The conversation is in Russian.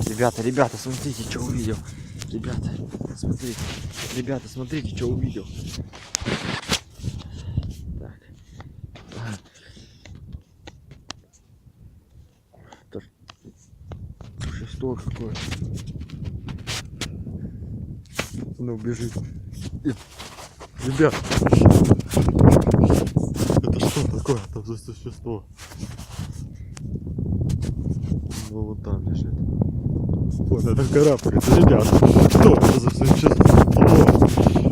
Ребята, смотрите, что увидел. Ребята, смотрите, что увидел. Так. Существо какое. Оно бежит. Ребят, это что такое там за существо? Ну вот там лежит. Вот это карабкается, ребят. Что это за существо?